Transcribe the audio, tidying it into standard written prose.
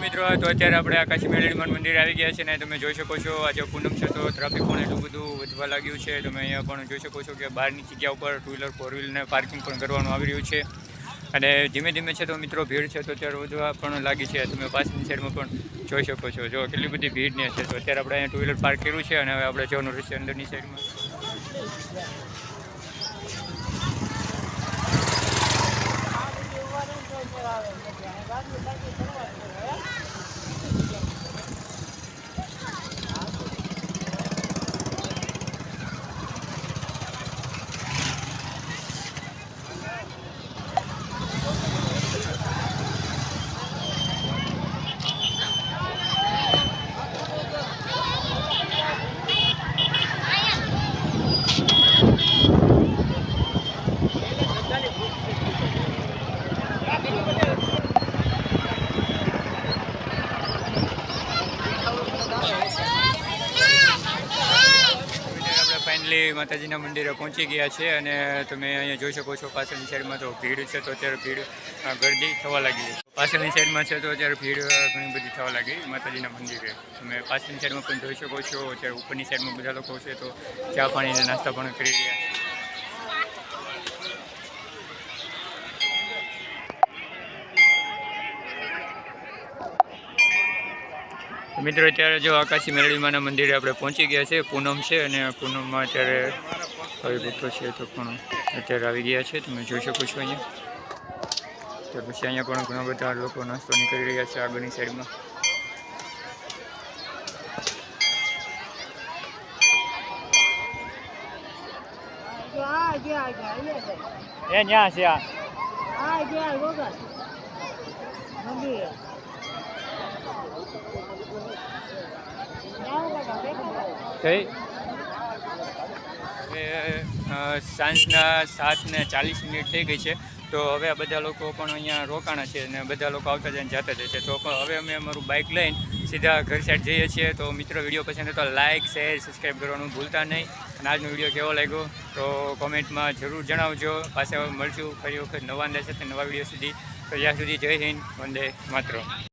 મિત્રો તો અત્યારે આપણે આકાશી મેળવીમાન મંદિર આવી ગયા છે ને તમે જોઈ શકો છો આજે પૂનમ છે તો ટ્રાફિક પણ એટલું બધું વધવા લાગ્યું છે. તમે અહીંયા પણ જોઈ શકો છો કે બહારની જગ્યા ઉપર ટુ વ્હીલર ફોર વ્હીલને પાર્કિંગ પણ કરવાનું આવી રહ્યું છે અને ધીમે ધીમે છે તો મિત્રો ભીડ છે તો અત્યારે વધવા પણ લાગી છે. તમે પાછળની સાઈડમાં પણ જોઈ શકો છો જો કેટલી બધી ભીડ ને છે. તો અત્યારે આપણે અહીંયા ટુ વ્હીલર પાર્ક કર્યું છે અને હવે આપણે જવાનું રહેશે અંદરની સાઈડમાં. ફાઇનલી માતાજીના મંદિરે પહોંચી ગયા છે અને તમે અહીંયા જોઈ શકો છો પાછળની સાઈડમાં તો ભીડ છે તો અત્યારે ભીડ ગરદી થવા લાગી છે. પાછળની સાઈડમાં છે તો અત્યારે ભીડ ઘણી બધી થવા લાગી માતાજીના મંદિરે. તમે પાછળની સાઈડમાં પણ જોઈ શકો છો અત્યારે ઉપરની સાઈડમાં બધા લોકો છે તો ચા પાણીને નાસ્તા પણ કરી રહ્યા છે. મિત્રો અત્યારે જો આકાશી મેળવીમાના મંદિરે આપણે પહોંચી ગયા છે. પૂનમ છે અને પૂનમમાં અત્યારે હરિભક્તો છે તો પણ અત્યારે આવી ગયા છે. તમે જોઈ શકો છો અહીંયા. ત્યાર પછી અહીંયા પણ ઘણા બધા લોકો નાસ્તો કરી રહ્યા છે આગળની સાઈડમાં. એ ન્યા છે આ સાંજના 7:40 થઈ ગઈ છે તો હવે આ બધા લોકો પણ અહીંયા રોકાણા છે અને બધા લોકો આવતા જઈને જતા જાય છે. તો હવે અમે અમારું બાઇક લઈને સીધા ઘર સાઈડ જઈએ છીએ. તો મિત્રો વિડીયો પસંદ હોય તો લાઇક શેર સબસ્ક્રાઈબ કરવાનું ભૂલતા નહીં અને આજનો વિડીયો કેવો લાગ્યો તો કોમેન્ટમાં જરૂર જણાવજો. પાછા મળશું ફરી વખત નવા અંદાજ સાથે નવા વિડીયો સુધી. તો ત્યાં સુધી જય હિન્દ, વંદે માતરમ.